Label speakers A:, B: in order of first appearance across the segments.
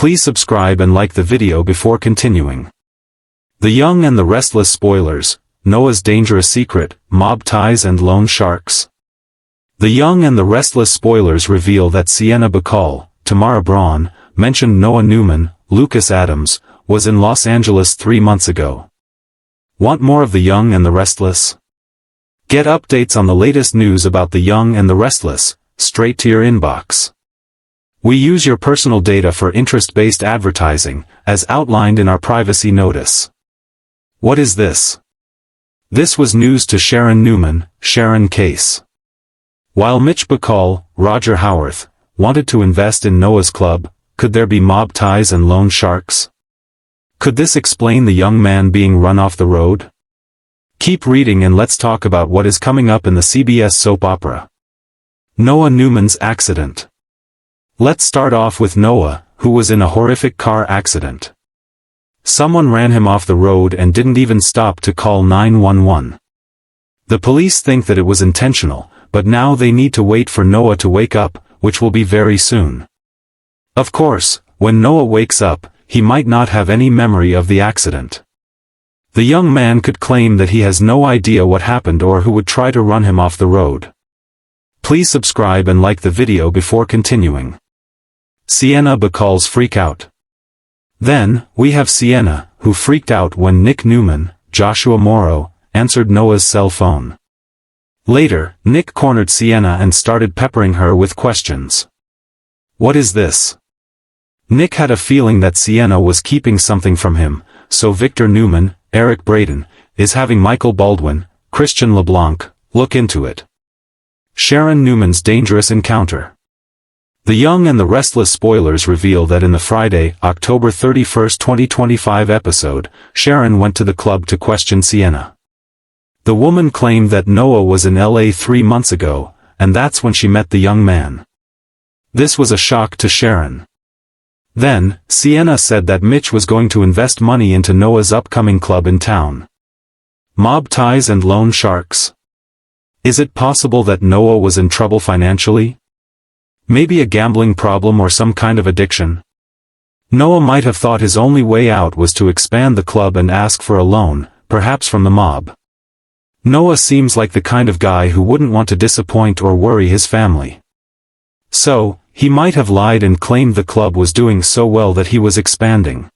A: Please subscribe and like the video before continuing. The Young and the Restless spoilers, Noah's dangerous secret, mob ties and loan sharks. The Young and the Restless spoilers reveal that Sienna Bacall, Tamara Braun, mentioned Noah Newman, Lucas Adams, was in Los Angeles 3 months ago. Want more of The Young and the Restless? Get updates on the latest news about The Young and the Restless, straight to your inbox. We use your personal data for interest-based advertising, as outlined in our privacy notice. What is this? This was news to Sharon Newman, Sharon Case. While Mitch Bacall, Roger Howarth, wanted to invest in Noah's club, could there be mob ties and loan sharks? Could this explain the young man being run off the road? Keep reading and let's talk about what is coming up in the CBS soap opera. Noah Newman's accident. Let's start off with Noah, who was in a horrific car accident. Someone ran him off the road and didn't even stop to call 911. The police think that it was intentional, but now they need to wait for Noah to wake up, which will be very soon. Of course, when Noah wakes up, he might not have any memory of the accident. The young man could claim that he has no idea what happened or who would try to run him off the road. Please subscribe and like the video before continuing. Sienna Bacall's freak out. Then, we have Sienna, who freaked out when Nick Newman, Joshua Morrow, answered Noah's cell phone. Later, Nick cornered Sienna and started peppering her with questions. What is this? Nick had a feeling that Sienna was keeping something from him, so Victor Newman, Eric Braeden, is having Michael Baldwin, Christian LeBlanc, look into it. Sharon Newman's dangerous encounter. The Young and the Restless spoilers reveal that in the Friday, October 31, 2025 episode, Sharon went to the club to question Sienna. The woman claimed that Noah was in LA 3 months ago, and that's when she met the young man. This was a shock to Sharon. Then, Sienna said that Mitch was going to invest money into Noah's upcoming club in town. Mob ties and loan sharks. Is it possible that Noah was in trouble financially? Maybe a gambling problem or some kind of addiction? Noah might have thought his only way out was to expand the club and ask for a loan, perhaps from the mob. Noah seems like the kind of guy who wouldn't want to disappoint or worry his family. So, he might have lied and claimed the club was doing so well that he was expanding.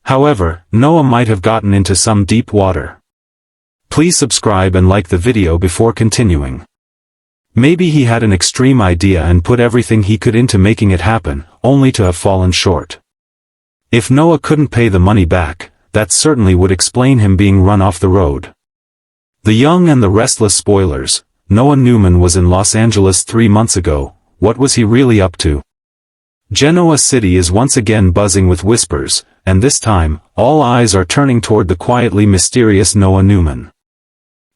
A: However, Noah might have gotten into some deep water. Please subscribe and like the video before continuing. Maybe he had an extreme idea and put everything he could into making it happen, only to have fallen short. If Noah couldn't pay the money back, that certainly would explain him being run off the road. The Young and the Restless spoilers, Noah Newman was in Los Angeles 3 months ago. What was he really up to? Genoa City is once again buzzing with whispers, and this time, all eyes are turning toward the quietly mysterious Noah Newman.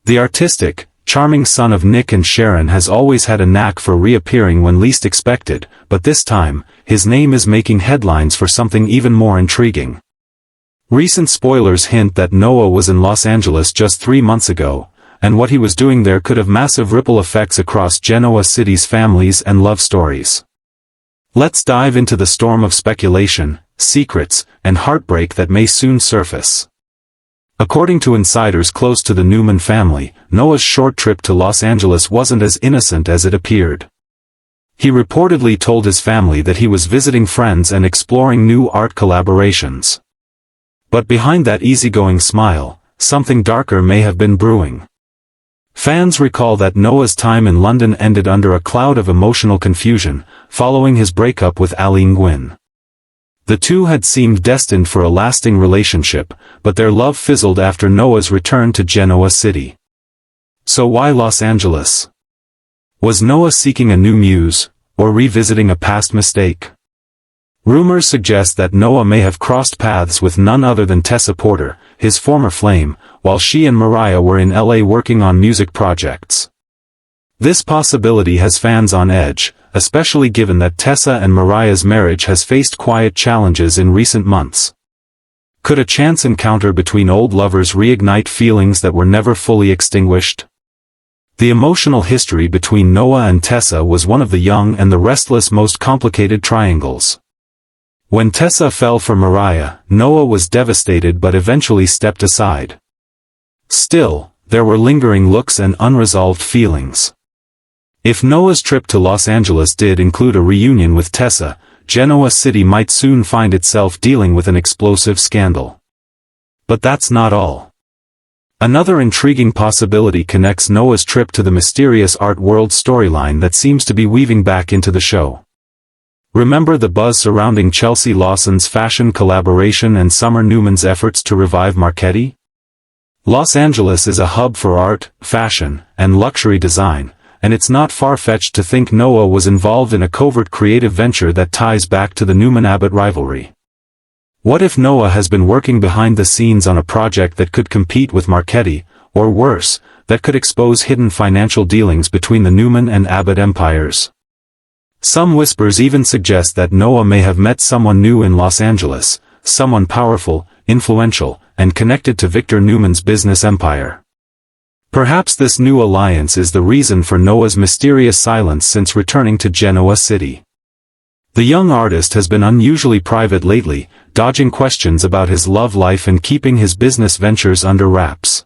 A: The artistic, charming son of Nick and Sharon has always had a knack for reappearing when least expected, but this time, his name is making headlines for something even more intriguing. Recent spoilers hint that Noah was in Los Angeles just 3 months ago, and what he was doing there could have massive ripple effects across Genoa City's families and love stories. Let's dive into the storm of speculation, secrets, and heartbreak that may soon surface. According to insiders close to the Newman family, Noah's short trip to Los Angeles wasn't as innocent as it appeared. He reportedly told his family that he was visiting friends and exploring new art collaborations. But behind that easygoing smile, something darker may have been brewing. Fans recall that Noah's time in London ended under a cloud of emotional confusion, following his breakup with Aileen Gwynn. The two had seemed destined for a lasting relationship, but their love fizzled after Noah's return to Genoa City. So why Los Angeles? Was Noah seeking a new muse, or revisiting a past mistake? Rumors suggest that Noah may have crossed paths with none other than Tessa Porter, his former flame, while she and Mariah were in LA working on music projects. This possibility has fans on edge, especially given that Tessa and Mariah's marriage has faced quiet challenges in recent months. Could a chance encounter between old lovers reignite feelings that were never fully extinguished? The emotional history between Noah and Tessa was one of the Young and the Restless' most complicated triangles. When Tessa fell for Mariah, Noah was devastated but eventually stepped aside. Still, there were lingering looks and unresolved feelings. If Noah's trip to Los Angeles did include a reunion with Tessa, Genoa City might soon find itself dealing with an explosive scandal. But that's not all. Another intriguing possibility connects Noah's trip to the mysterious art world storyline that seems to be weaving back into the show. Remember the buzz surrounding Chelsea Lawson's fashion collaboration and Summer Newman's efforts to revive Marchetti? Los Angeles is a hub for art, fashion, and luxury design, and it's not far-fetched to think Noah was involved in a covert creative venture that ties back to the Newman-Abbott rivalry. What if Noah has been working behind the scenes on a project that could compete with Marchetti, or worse, that could expose hidden financial dealings between the Newman and Abbott empires? Some whispers even suggest that Noah may have met someone new in Los Angeles, someone powerful, influential, and connected to Victor Newman's business empire. Perhaps this new alliance is the reason for Noah's mysterious silence since returning to Genoa City. The young artist has been unusually private lately, dodging questions about his love life and keeping his business ventures under wraps.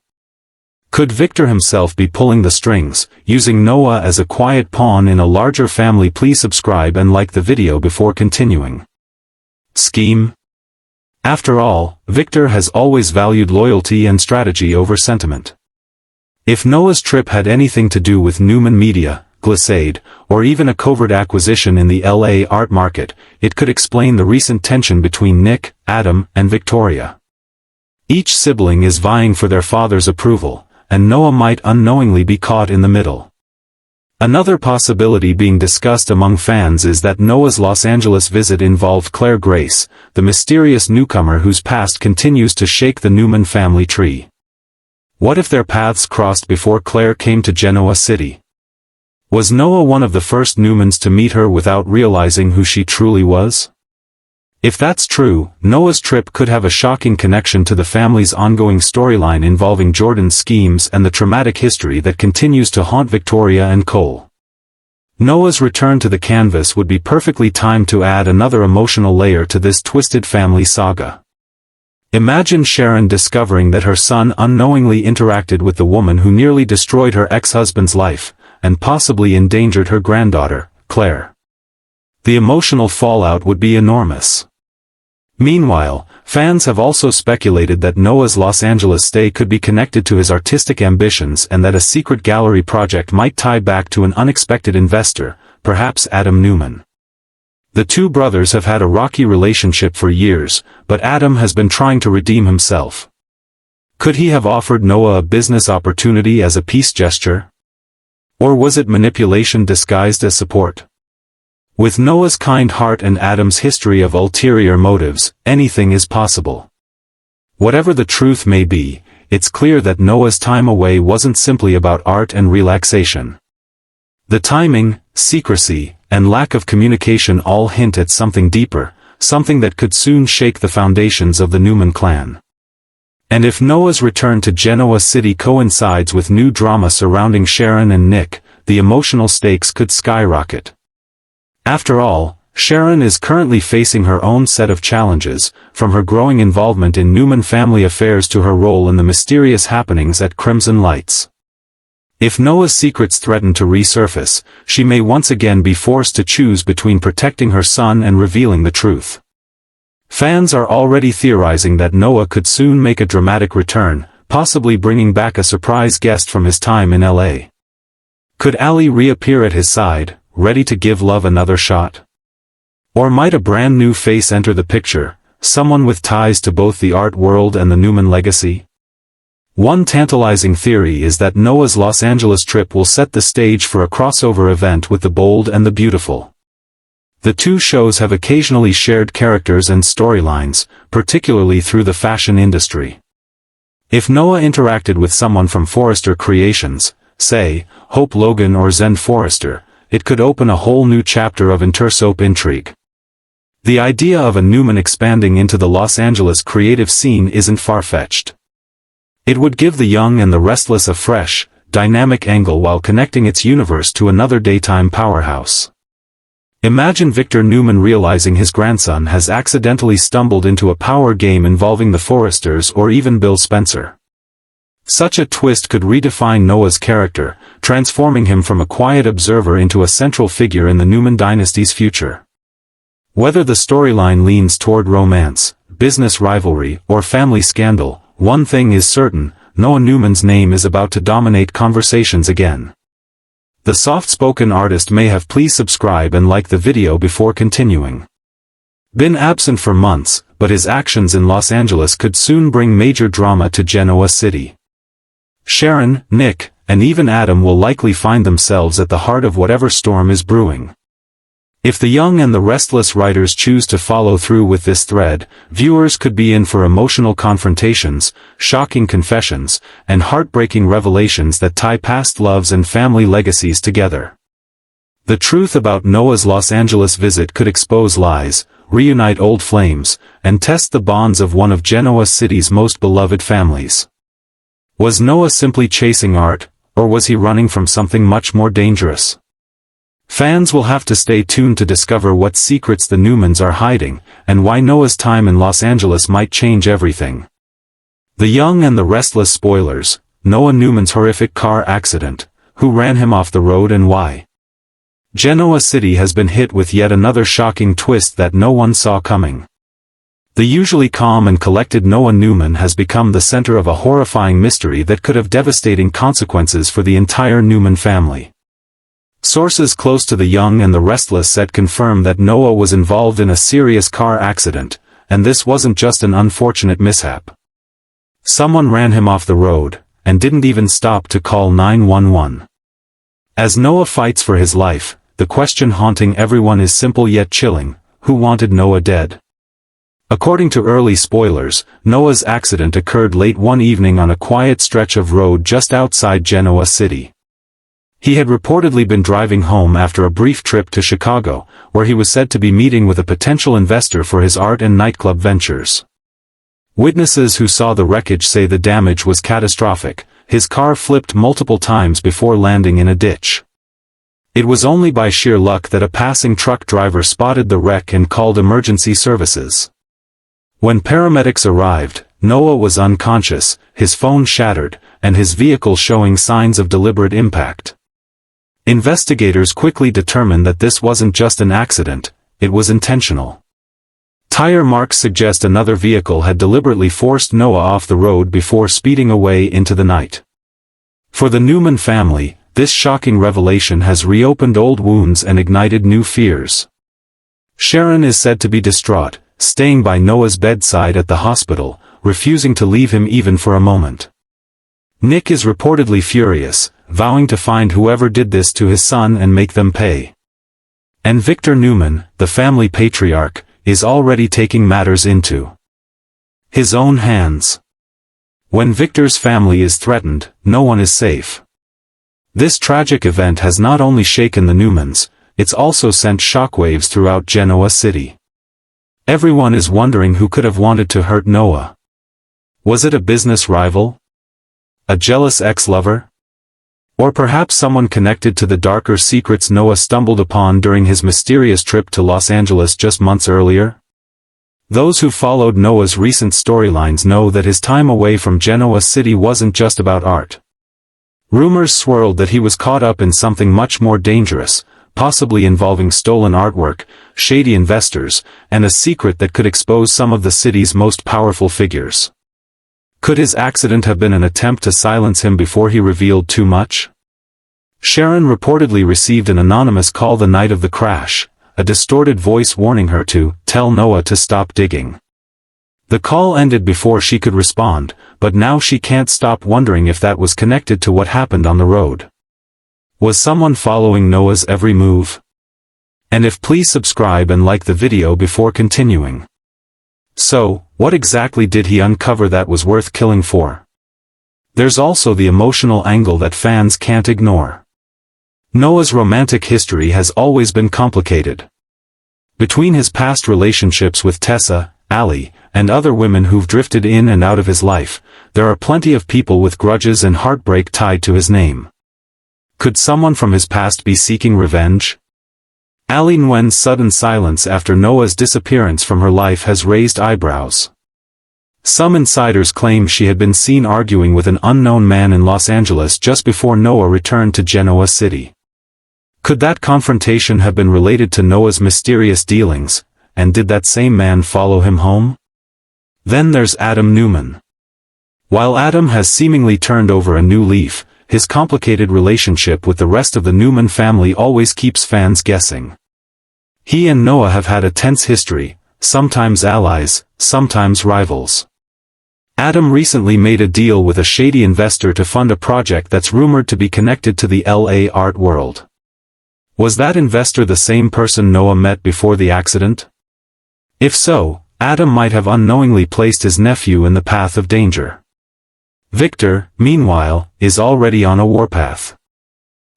A: Could Victor himself be pulling the strings, using Noah as a quiet pawn in a larger family? Please subscribe and like the video before continuing. Scheme? After all, Victor has always valued loyalty and strategy over sentiment. If Noah's trip had anything to do with Newman Media, Glissade, or even a covert acquisition in the LA art market, it could explain the recent tension between Nick, Adam, and Victoria. Each sibling is vying for their father's approval, and Noah might unknowingly be caught in the middle. Another possibility being discussed among fans is that Noah's Los Angeles visit involved Claire Grace, the mysterious newcomer whose past continues to shake the Newman family tree. What if their paths crossed before Claire came to Genoa City? Was Noah one of the first Newmans to meet her without realizing who she truly was? If that's true, Noah's trip could have a shocking connection to the family's ongoing storyline involving Jordan's schemes and the traumatic history that continues to haunt Victoria and Cole. Noah's return to the canvas would be perfectly timed to add another emotional layer to this twisted family saga. Imagine Sharon discovering that her son unknowingly interacted with the woman who nearly destroyed her ex-husband's life, and possibly endangered her granddaughter, Claire. The emotional fallout would be enormous. Meanwhile, fans have also speculated that Noah's Los Angeles stay could be connected to his artistic ambitions and that a secret gallery project might tie back to an unexpected investor, perhaps Adam Newman. The two brothers have had a rocky relationship for years, but Adam has been trying to redeem himself. Could he have offered Noah a business opportunity as a peace gesture? Or was it manipulation disguised as support? With Noah's kind heart and Adam's history of ulterior motives, anything is possible. Whatever the truth may be, it's clear that Noah's time away wasn't simply about art and relaxation. The timing, secrecy, and lack of communication all hint at something deeper, something that could soon shake the foundations of the Newman clan. And if Noah's return to Genoa City coincides with new drama surrounding Sharon and Nick, the emotional stakes could skyrocket. After all, Sharon is currently facing her own set of challenges, from her growing involvement in Newman family affairs to her role in the mysterious happenings at Crimson Lights. If Noah's secrets threaten to resurface, she may once again be forced to choose between protecting her son and revealing the truth. Fans are already theorizing that Noah could soon make a dramatic return, possibly bringing back a surprise guest from his time in LA. Could Ali reappear at his side, ready to give love another shot? Or might a brand new face enter the picture, someone with ties to both the art world and the Newman legacy? One tantalizing theory is that Noah's Los Angeles trip will set the stage for a crossover event with The Bold and the Beautiful. The two shows have occasionally shared characters and storylines, particularly through the fashion industry. If Noah interacted with someone from Forrester Creations, say, Hope Logan or Zen Forrester, it could open a whole new chapter of intersoap intrigue. The idea of a Newman expanding into the Los Angeles creative scene isn't far-fetched. It would give The Young and the Restless a fresh, dynamic angle while connecting its universe to another daytime powerhouse. Imagine Victor Newman realizing his grandson has accidentally stumbled into a power game involving the Forresters or even Bill Spencer. Such a twist could redefine Noah's character, transforming him from a quiet observer into a central figure in the Newman dynasty's future. Whether the storyline leans toward romance, business rivalry, or family scandal, one thing is certain: Noah Newman's name is about to dominate conversations again. The soft-spoken artist may have please subscribe and like the video before continuing. Been absent for months, but his actions in Los Angeles could soon bring major drama to Genoa City. Sharon, Nick, and even Adam will likely find themselves at the heart of whatever storm is brewing. If the young and the restless writers choose to follow through with this thread, viewers could be in for emotional confrontations, shocking confessions, and heartbreaking revelations that tie past loves and family legacies together. The truth about Noah's Los Angeles visit could expose lies, reunite old flames, and test the bonds of one of Genoa City's most beloved families. Was Noah simply chasing art, or was he running from something much more dangerous? Fans will have to stay tuned to discover what secrets the Newmans are hiding, and why Noah's time in Los Angeles might change everything. The Young and the Restless spoilers: Noah Newman's horrific car accident, who ran him off the road and why. Genoa City has been hit with yet another shocking twist that no one saw coming. The usually calm and collected Noah Newman has become the center of a horrifying mystery that could have devastating consequences for the entire Newman family. Sources close to the Young and the Restless set confirm that Noah was involved in a serious car accident, and this wasn't just an unfortunate mishap. Someone ran him off the road, and didn't even stop to call 911. As Noah fights for his life, the question haunting everyone is simple yet chilling: who wanted Noah dead? According to early spoilers, Noah's accident occurred late one evening on a quiet stretch of road just outside Genoa City. He had reportedly been driving home after a brief trip to Chicago, where he was said to be meeting with a potential investor for his art and nightclub ventures. Witnesses who saw the wreckage say the damage was catastrophic. His car flipped multiple times before landing in a ditch. It was only by sheer luck that a passing truck driver spotted the wreck and called emergency services. When paramedics arrived, Noah was unconscious, his phone shattered, and his vehicle showing signs of deliberate impact. Investigators quickly determined that this wasn't just an accident, it was intentional. Tire marks suggest another vehicle had deliberately forced Noah off the road before speeding away into the night. For the Newman family, this shocking revelation has reopened old wounds and ignited new fears. Sharon is said to be distraught, staying by Noah's bedside at the hospital, refusing to leave him even for a moment. Nick is reportedly furious, vowing to find whoever did this to his son and make them pay. And Victor Newman, the family patriarch, is already taking matters into his own hands. When Victor's family is threatened, no one is safe. This tragic event has not only shaken the Newmans, it's also sent shockwaves throughout Genoa City. Everyone is wondering who could have wanted to hurt Noah. Was it a business rival? A jealous ex-lover? Or perhaps someone connected to the darker secrets Noah stumbled upon during his mysterious trip to Los Angeles just months earlier? Those who followed Noah's recent storylines know that his time away from Genoa City wasn't just about art. Rumors swirled that he was caught up in something much more dangerous, possibly involving stolen artwork, shady investors, and a secret that could expose some of the city's most powerful figures. Could his accident have been an attempt to silence him before he revealed too much? Sharon reportedly received an anonymous call the night of the crash, a distorted voice warning her to tell Noah to stop digging. The call ended before she could respond, but now she can't stop wondering if that was connected to what happened on the road. Was someone following Noah's every move? And if, please subscribe and like the video before continuing. So, what exactly did he uncover that was worth killing for? There's also the emotional angle that fans can't ignore. Noah's romantic history has always been complicated. Between his past relationships with Tessa, Ali, and other women who've drifted in and out of his life, there are plenty of people with grudges and heartbreak tied to his name. Could someone from his past be seeking revenge? Ali Nguyen's sudden silence after Noah's disappearance from her life has raised eyebrows. Some insiders claim she had been seen arguing with an unknown man in Los Angeles just before Noah returned to Genoa City. Could that confrontation have been related to Noah's mysterious dealings, and did that same man follow him home? Then there's Adam Newman. While Adam has seemingly turned over a new leaf, his complicated relationship with the rest of the Newman family always keeps fans guessing. He and Noah have had a tense history, sometimes allies, sometimes rivals. Adam recently made a deal with a shady investor to fund a project that's rumored to be connected to the LA art world. Was that investor the same person Noah met before the accident? If so, Adam might have unknowingly placed his nephew in the path of danger. Victor, meanwhile, is already on a warpath.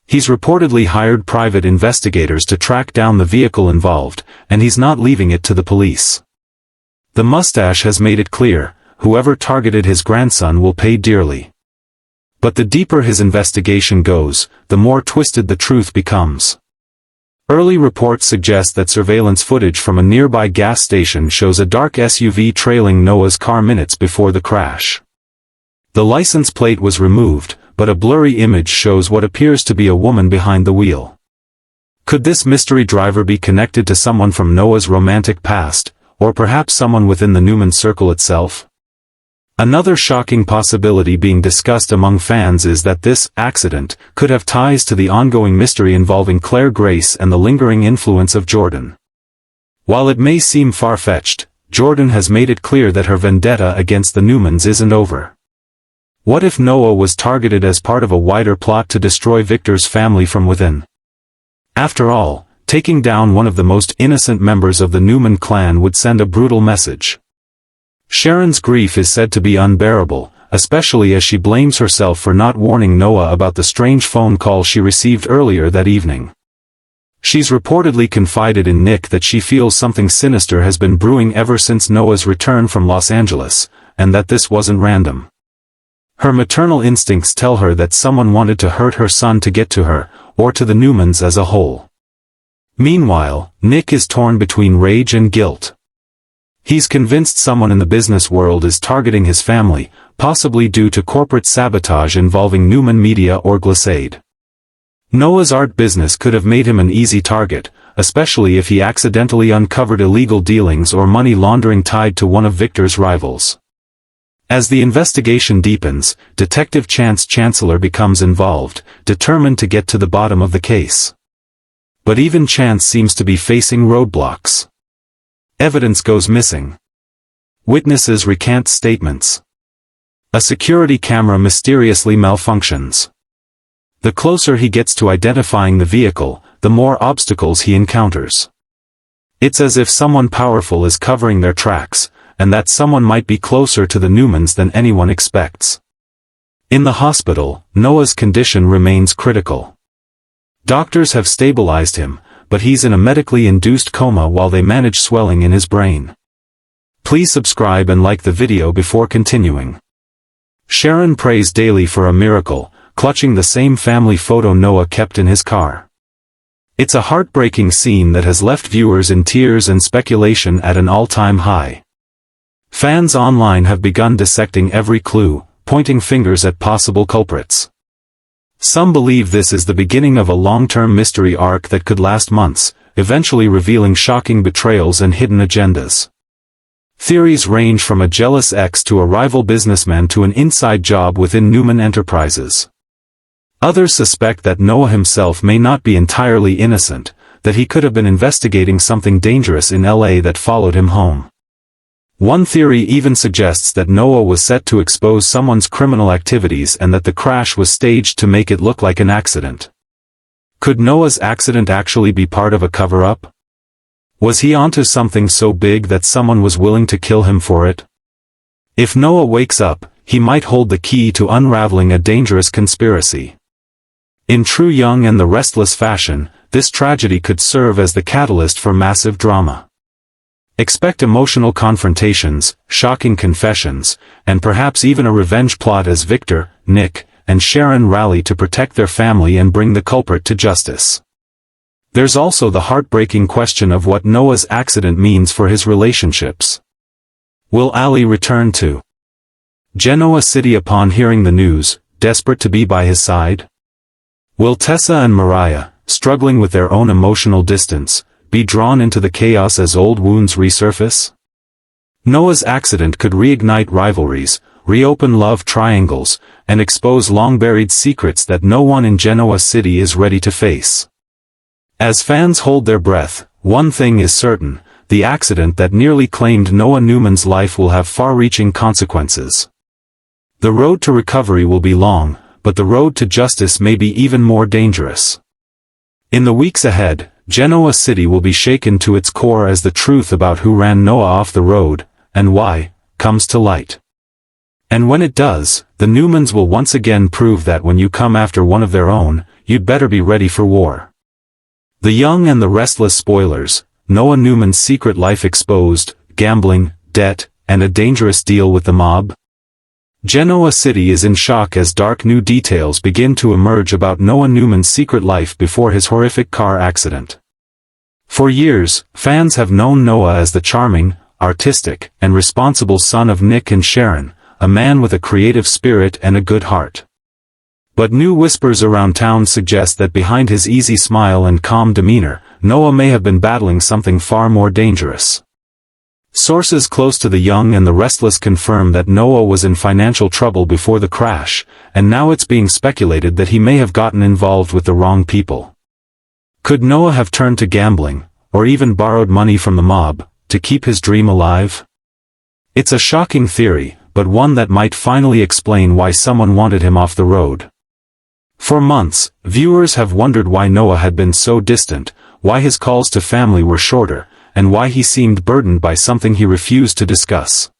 A: He's reportedly hired private investigators to track down the vehicle involved, and he's not leaving it to the police. The mustache has made it clear, whoever targeted his grandson will pay dearly. But the deeper his investigation goes, the more twisted the truth becomes. Early reports suggest that surveillance footage from a nearby gas station shows a dark SUV trailing Noah's car minutes before the crash. The license plate was removed, but a blurry image shows what appears to be a woman behind the wheel. Could this mystery driver be connected to someone from Noah's romantic past, or perhaps someone within the Newman circle itself? Another shocking possibility being discussed among fans is that this accident could have ties to the ongoing mystery involving Claire Grace and the lingering influence of Jordan. While it may seem far-fetched, Jordan has made it clear that her vendetta against the Newmans isn't over. What if Noah was targeted as part of a wider plot to destroy Victor's family from within? After all, taking down one of the most innocent members of the Newman clan would send a brutal message. Sharon's grief is said to be unbearable, especially as she blames herself for not warning Noah about the strange phone call she received earlier that evening. She's reportedly confided in Nick that she feels something sinister has been brewing ever since Noah's return from Los Angeles, and that this wasn't random. Her maternal instincts tell her that someone wanted to hurt her son to get to her, or to the Newmans as a whole. Meanwhile, Nick is torn between rage and guilt. He's convinced someone in the business world is targeting his family, possibly due to corporate sabotage involving Newman Media or Glissade. Noah's art business could have made him an easy target, especially if he accidentally uncovered illegal dealings or money laundering tied to one of Victor's rivals. As the investigation deepens, Detective Chance Chancellor becomes involved, determined to get to the bottom of the case. But even Chance seems to be facing roadblocks. Evidence goes missing. Witnesses recant statements. A security camera mysteriously malfunctions. The closer he gets to identifying the vehicle, the more obstacles he encounters. It's as if someone powerful is covering their tracks, and that someone might be closer to the Newmans than anyone expects. In the hospital, Noah's condition remains critical. Doctors have stabilized him, but he's in a medically induced coma while they manage swelling in his brain. Please subscribe and like the video before continuing. Sharon prays daily for a miracle, clutching the same family photo Noah kept in his car. It's a heartbreaking scene that has left viewers in tears and speculation at an all-time high. Fans online have begun dissecting every clue, pointing fingers at possible culprits. Some believe this is the beginning of a long-term mystery arc that could last months, eventually revealing shocking betrayals and hidden agendas. Theories range from a jealous ex to a rival businessman to an inside job within Newman Enterprises. Others suspect that Noah himself may not be entirely innocent, that he could have been investigating something dangerous in LA that followed him home. One theory even suggests that Noah was set to expose someone's criminal activities and that the crash was staged to make it look like an accident. Could Noah's accident actually be part of a cover-up? Was he onto something so big that someone was willing to kill him for it? If Noah wakes up, he might hold the key to unraveling a dangerous conspiracy. In true Y&R and the Restless fashion, this tragedy could serve as the catalyst for massive drama. Expect emotional confrontations, shocking confessions, and perhaps even a revenge plot as Victor, Nick, and Sharon rally to protect their family and bring the culprit to justice. There's also the heartbreaking question of what Noah's accident means for his relationships. Will Ali return to Genoa City upon hearing the news, desperate to be by his side? Will Tessa and Mariah, struggling with their own emotional distance, be drawn into the chaos as old wounds resurface? Noah's accident could reignite rivalries, reopen love triangles, and expose long-buried secrets that no one in Genoa City is ready to face. As fans hold their breath, one thing is certain: the accident that nearly claimed Noah Newman's life will have far-reaching consequences. The road to recovery will be long, but the road to justice may be even more dangerous. In the weeks ahead, Genoa City will be shaken to its core as the truth about who ran Noah off the road, and why, comes to light. And when it does, the Newmans will once again prove that when you come after one of their own, you'd better be ready for war. The Young and the Restless spoilers, Noah Newman's secret life exposed, gambling, debt, and a dangerous deal with the mob. Genoa City is in shock as dark new details begin to emerge about Noah Newman's secret life before his horrific car accident. For years, fans have known Noah as the charming, artistic, and responsible son of Nick and Sharon, a man with a creative spirit and a good heart. But new whispers around town suggest that behind his easy smile and calm demeanor, Noah may have been battling something far more dangerous. Sources close to the Young and the Restless confirm that Noah was in financial trouble before the crash, and now it's being speculated that he may have gotten involved with the wrong people. Could Noah have turned to gambling, or even borrowed money from the mob, to keep his dream alive? It's a shocking theory, but one that might finally explain why someone wanted him off the road. For months, viewers have wondered why Noah had been so distant, why his calls to family were shorter, and why he seemed burdened by something he refused to discuss.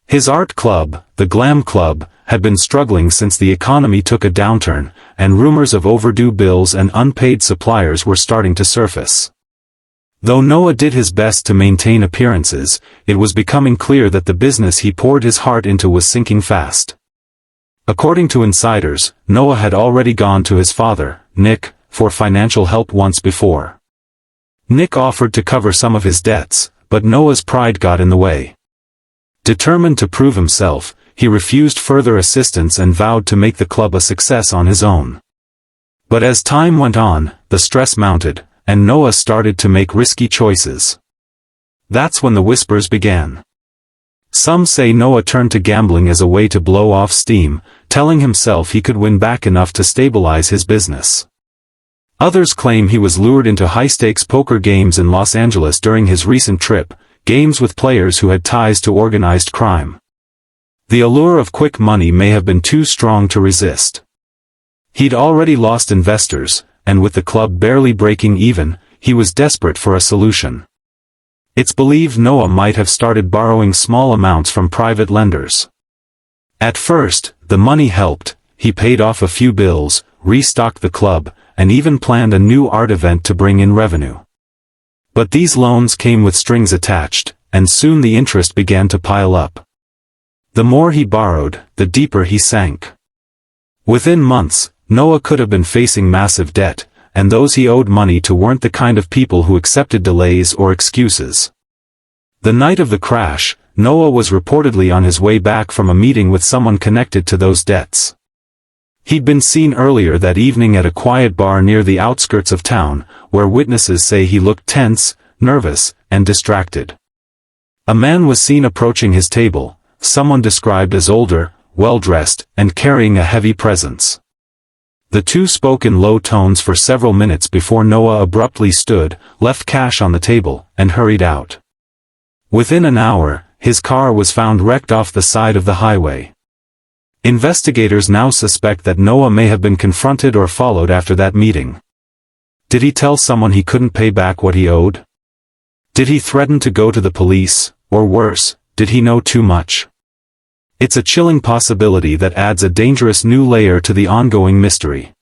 A: His art club, the Glam Club, had been struggling since the economy took a downturn, and rumors of overdue bills and unpaid suppliers were starting to surface. Though Noah did his best to maintain appearances, it was becoming clear that the business he poured his heart into was sinking fast. According to insiders, Noah had already gone to his father, Nick, for financial help once before. Nick offered to cover some of his debts, but Noah's pride got in the way. Determined to prove himself, he refused further assistance and vowed to make the club a success on his own. But as time went on, the stress mounted, and Noah started to make risky choices. That's when the whispers began. Some say Noah turned to gambling as a way to blow off steam, telling himself he could win back enough to stabilize his business. Others claim he was lured into high-stakes poker games in Los Angeles during his recent trip, games with players who had ties to organized crime. The allure of quick money may have been too strong to resist. He'd already lost investors, and with the club barely breaking even, he was desperate for a solution. It's believed Noah might have started borrowing small amounts from private lenders. At first, the money helped. He paid off a few bills, restocked the club, and even planned a new art event to bring in revenue. But these loans came with strings attached, and soon the interest began to pile up. The more he borrowed, the deeper he sank. Within months, Noah could have been facing massive debt, and those he owed money to weren't the kind of people who accepted delays or excuses. The night of the crash, Noah was reportedly on his way back from a meeting with someone connected to those debts. He'd been seen earlier that evening at a quiet bar near the outskirts of town, where witnesses say he looked tense, nervous, and distracted. A man was seen approaching his table, someone described as older, well-dressed, and carrying a heavy presence. The two spoke in low tones for several minutes before Noah abruptly stood, left cash on the table, and hurried out. Within an hour, his car was found wrecked off the side of the highway. Investigators now suspect that Noah may have been confronted or followed after that meeting. Did he tell someone he couldn't pay back what he owed? Did he threaten to go to the police, or worse, did he know too much? It's a chilling possibility that adds a dangerous new layer to the ongoing mystery.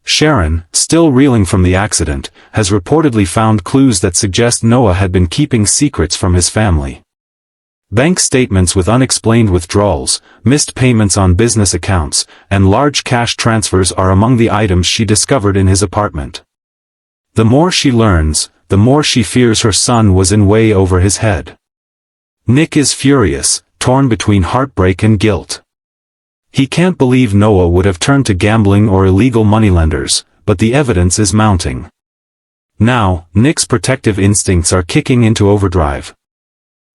A: Sharon, still reeling from the accident, has reportedly found clues that suggest Noah had been keeping secrets from his family. Bank statements with unexplained withdrawals, missed payments on business accounts, and large cash transfers are among the items she discovered in his apartment. The more she learns, the more she fears her son was in way over his head. Nick is furious, torn between heartbreak and guilt. He can't believe Noah would have turned to gambling or illegal moneylenders, but the evidence is mounting. Now, Nick's protective instincts are kicking into overdrive.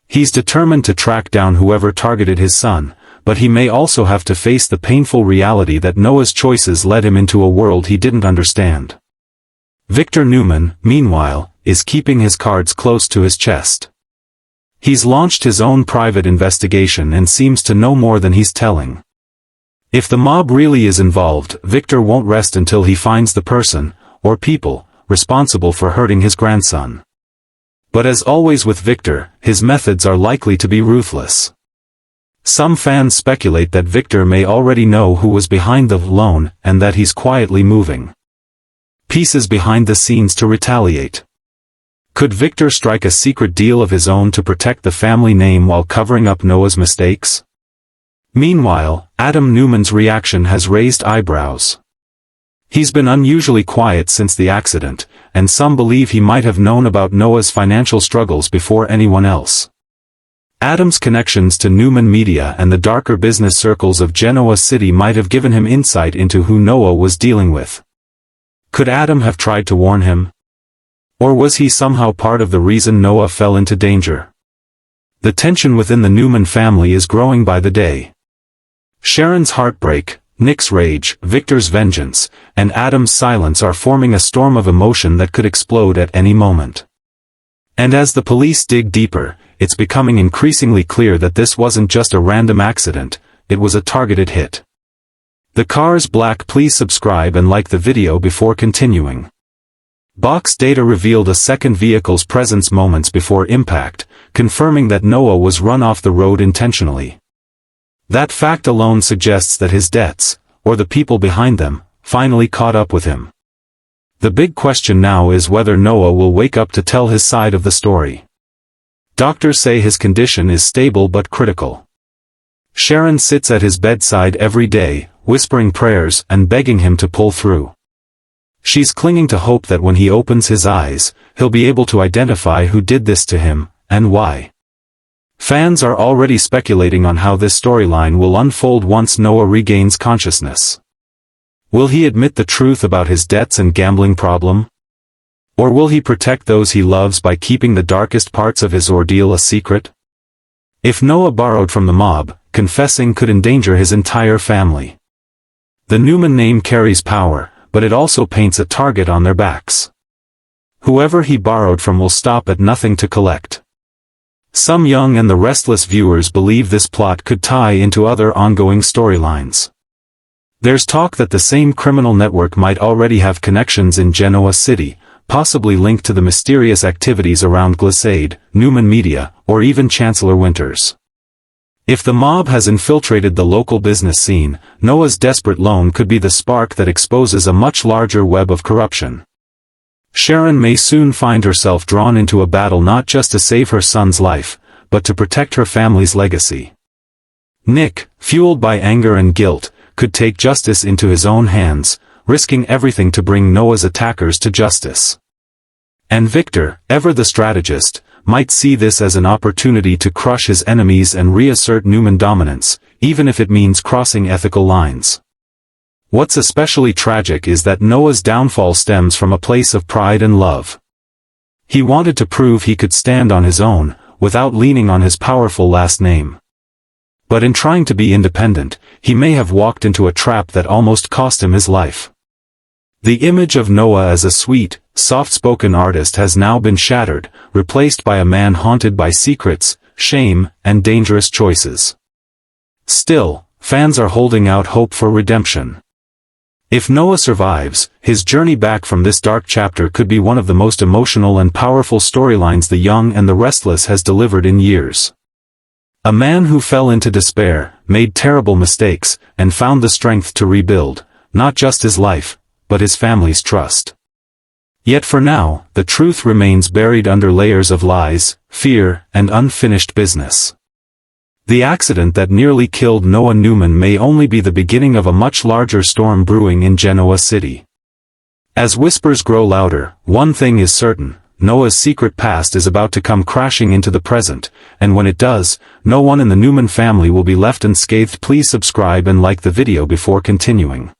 A: He's determined to track down whoever targeted his son, but he may also have to face the painful reality that Noah's choices led him into a world he didn't understand. Victor Newman, meanwhile, is keeping his cards close to his chest. He's launched his own private investigation and seems to know more than he's telling. If the mob really is involved, Victor won't rest until he finds the person, or people, responsible for hurting his grandson. But as always with Victor, his methods are likely to be ruthless. Some fans speculate that Victor may already know who was behind the loan and that he's quietly moving pieces behind the scenes to retaliate. Could Victor strike a secret deal of his own to protect the family name while covering up Noah's mistakes? Meanwhile, Adam Newman's reaction has raised eyebrows. He's been unusually quiet since the accident, and some believe he might have known about Noah's financial struggles before anyone else. Adam's connections to Newman Media and the darker business circles of Genoa City might have given him insight into who Noah was dealing with. Could Adam have tried to warn him? Or was he somehow part of the reason Noah fell into danger? The tension within the Newman family is growing by the day. Sharon's heartbreak, Nick's rage, Victor's vengeance, and Adam's silence are forming a storm of emotion that could explode at any moment. And as the police dig deeper, it's becoming increasingly clear that this wasn't just a random accident, it was a targeted hit. The car's black. Please subscribe and like the video before continuing. Box data revealed a second vehicle's presence moments before impact, confirming that Noah was run off the road intentionally. That fact alone suggests that his debts, or the people behind them, finally caught up with him. The big question now is whether Noah will wake up to tell his side of the story. Doctors say his condition is stable but critical. Sharon sits at his bedside every day, whispering prayers and begging him to pull through. She's clinging to hope that when he opens his eyes, he'll be able to identify who did this to him, and why. Fans are already speculating on how this storyline will unfold once Noah regains consciousness. Will he admit the truth about his debts and gambling problem? Or will he protect those he loves by keeping the darkest parts of his ordeal a secret? If Noah borrowed from the mob, confessing could endanger his entire family. The Newman name carries power, but it also paints a target on their backs. Whoever he borrowed from will stop at nothing to collect. Some young and the restless viewers believe this plot could tie into other ongoing storylines. There's talk that the same criminal network might already have connections in Genoa City, possibly linked to the mysterious activities around Glissade, Newman Media, or even Chancellor Winters. If the mob has infiltrated the local business scene, Noah's desperate loan could be the spark that exposes a much larger web of corruption. Sharon may soon find herself drawn into a battle not just to save her son's life, but to protect her family's legacy. Nick, fueled by anger and guilt, could take justice into his own hands, risking everything to bring Noah's attackers to justice. And Victor, ever the strategist, might see this as an opportunity to crush his enemies and reassert Newman dominance, even if it means crossing ethical lines. What's especially tragic is that Noah's downfall stems from a place of pride and love. He wanted to prove he could stand on his own, without leaning on his powerful last name. But in trying to be independent, he may have walked into a trap that almost cost him his life. The image of Noah as a sweet, soft-spoken artist has now been shattered, replaced by a man haunted by secrets, shame, and dangerous choices. Still, fans are holding out hope for redemption. If Noah survives, his journey back from this dark chapter could be one of the most emotional and powerful storylines The Young and the Restless has delivered in years. A man who fell into despair, made terrible mistakes, and found the strength to rebuild, not just his life, but his family's trust. Yet for now, the truth remains buried under layers of lies, fear, and unfinished business. The accident that nearly killed Noah Newman may only be the beginning of a much larger storm brewing in Genoa City. As whispers grow louder, one thing is certain: Noah's secret past is about to come crashing into the present, and when it does, no one in the Newman family will be left unscathed. Please subscribe and like the video before continuing.